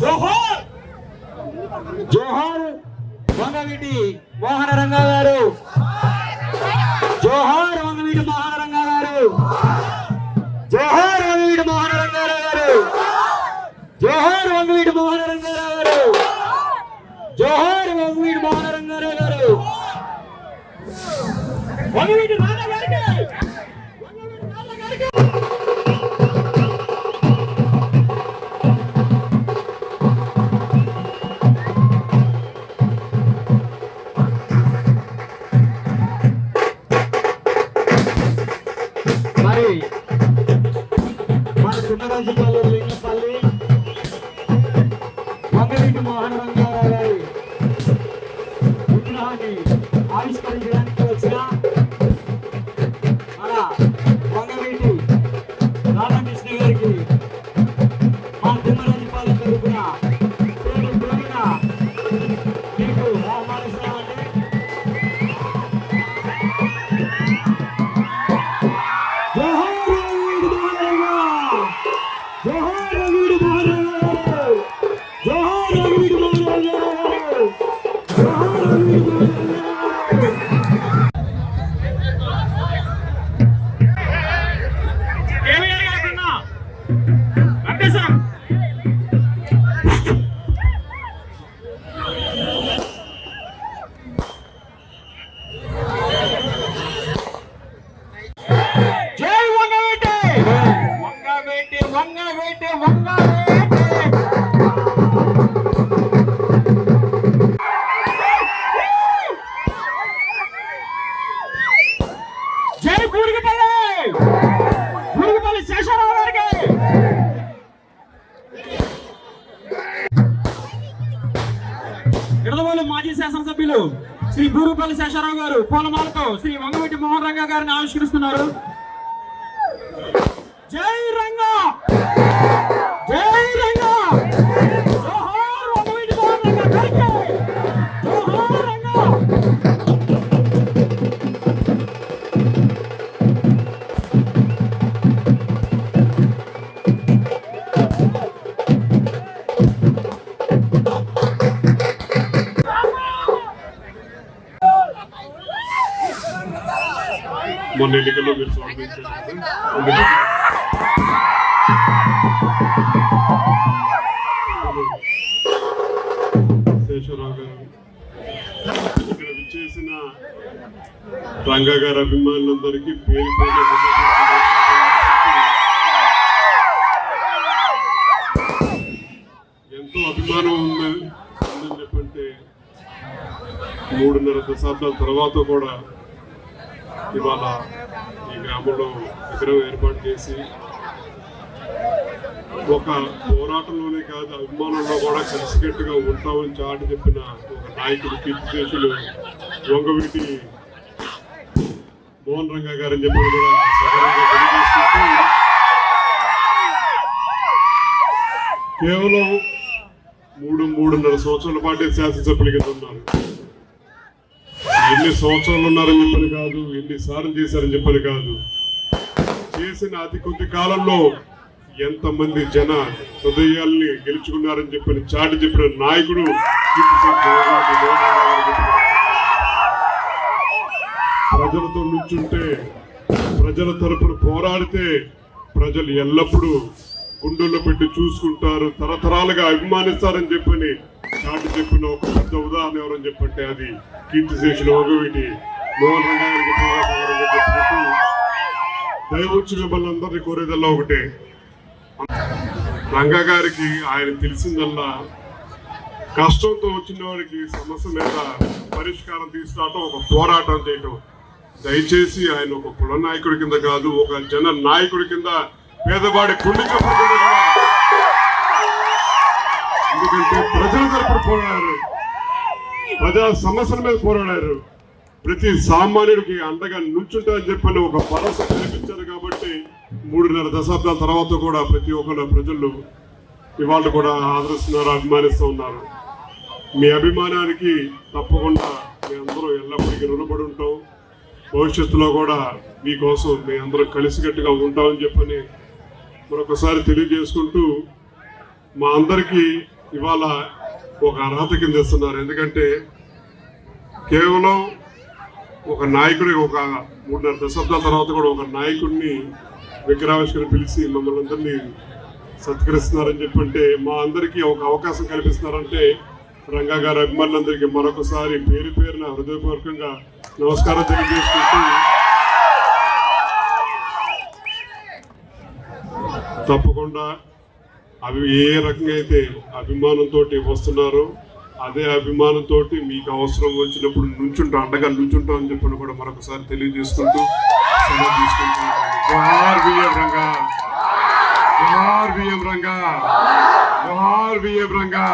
జోహార్ జోహార్ వంగవీటి మోహన రంగా గారు, జోహార్ వంగవీటి మోహన రంగా గారు, జోహార్ వంగవీటి మోహన రంగారావు గారు, జోహార్ వంగవీటి మోహన రంగారావు గారు, జోహార్ వంగవీటి మోహన రంగారావు గారు, వంగవీటి రాధా గారికి, వంగవీటి రాధా గారికి. మరి మన చిన్నరాజుపల్లి లింగపల్లి వంగవీటి మోహన రంగారావు గారి విగ్రహాన్ని ఆవిష్కరించడానికి వచ్చిన మన వంగవీటి రాధాకృష్ణ గారికి మా చిన్నరాజుపల్లి తరపున పేరు పేరున మీకు ఆహ్వానిస్తామండి. మాజీ శాసనసభ్యులు శ్రీ బూరుగుపల్లి శేషారావు గారు పూలమాలతో శ్రీ వంగవీటి మోహన రంగా గారిని ఆవిష్కరిస్తున్నారు. జై రంగా, జై రంగా, జోహార్ వంగవీటి మోహన రంగా గారికి, జోహార్ రంగా. మొన్న ఎన్నికల్లో మీరు స్వాగతించారు. శేషరావు గారు ఇక్కడ విచ్చేసిన రంగా గారి అభిమానులందరికీ పేరు పేరు ఎంతో అభిమానం ఉందని చెప్పంటే 3.5 దశాబ్దాల తర్వాత కూడా ఇవాళ ఈ గ్రామంలో విగ్రహం ఏర్పాటు చేసి ఒక పోరాటంలోనే కాదు అభిమానంలో కూడా కలిసికట్టుగా ఉంటామని చాటి చెప్పిన ఒక నాయకుడు కీర్తిశేషులు వంగవీటి మోహన్ రంగా గారని చెప్పి కూడా సగరంగా తెలియజేసుకుంటూ కేవలం 3.5 సంవత్సరాల పాటే శాసనసభ్యుల కింద ఉన్నారు. ఎన్ని సంవత్సరాలు ఉన్నారని చెప్పని కాదు, ఎన్నిసార్లు చేశారని చెప్పని కాదు, చేసిన అతి కొద్ది కాలంలో ఎంతమంది జన హృదయాల్ని గెలుచుకున్నారని చెప్పని చాటి చెప్పిన నాయకుడు ప్రజలతో నుంచుంటే, ప్రజల తరపున పోరాడితే ప్రజలు ఎల్లప్పుడూ గుండెల్లో పెట్టి చూసుకుంటారు, తరతరాలుగా అభిమానిస్తారని చెప్పని చాటి చెప్పిన ఒక పెద్ద ఉదాహరణ ఎవరని చెప్పంటే అది కీర్తిశేషులు వంగవీటి మోహన్ రంగా గారికి చెప్పినట్టు దైవోచ్చి మిమ్మల్ని అందరినీ కోరేదల్లా ఒకటే. రంగా గారికి ఆయన తెలిసిందల్లా కష్టంతో వచ్చిన వాడికి సమస్య మీద పరిష్కారం తీసుకురావటం, ఒక పోరాటం చేయటం. దయచేసి ఆయన ఒక కుల నాయకుడి కింద కాదు, ఒక జన నాయకుడి కింద పేదవాడి గుండె చెప్పకుండా, ఎందుకంటే ప్రజల తరపున పోరాడారు, ప్రజా సమస్యల మీద పోరాడారు, ప్రతి సామాన్యుడికి అండగా నుంచుంటారని చెప్పని ఒక భరోసా కల్పించారు. కాబట్టి 3.5 దశాబ్దాల తర్వాత కూడా ప్రతి ఒక్కరు ప్రజలు ఇవాళ కూడా ఆదరిస్తున్నారు, అభిమానిస్తూ ఉన్నారు. మీ అభిమానానికి తప్పకుండా మీ అందరూ ఎల్లప్పటికీ రుణపడి ఉంటాం. భవిష్యత్తులో కూడా మీకోసం మీ అందరం కలిసికట్టుగా ఉంటామని చెప్పని మరొకసారి తెలియజేసుకుంటూ మా అందరికీ ఇవాళ ఒక అర్హత కింద ఇస్తున్నారు. ఎందుకంటే కేవలం ఒక నాయకుడి ఒక 3.5 దశాబ్దాల తర్వాత కూడా ఒక నాయకుడిని విగ్రహావిష్కరణ పిలిచి మమ్మల్ని అందరినీ సత్కరిస్తున్నారని చెప్పంటే మా అందరికీ ఒక అవకాశం కల్పిస్తున్నారంటే రంగా గారి అభిమానులందరికీ మరొకసారి పేరు పేరున హృదయపూర్వకంగా నమస్కారం తెలియజేసుకుంటూ తప్పకుండా అవి ఏ రకంగా అయితే అభిమానంతో వస్తున్నారో అదే అభిమానంతో మీకు అవసరం వచ్చినప్పుడు నుంచుంటాం, అండగా నుంచుంటాం అని చెప్పి కూడా మరొకసారి తెలియజేసుకుంటూ సెలవు తీసుకుంటాం. జోహార్ బిఎం రంగా, జోహార్ బిఎం రంగా, జోహార్ బిఎం రంగా.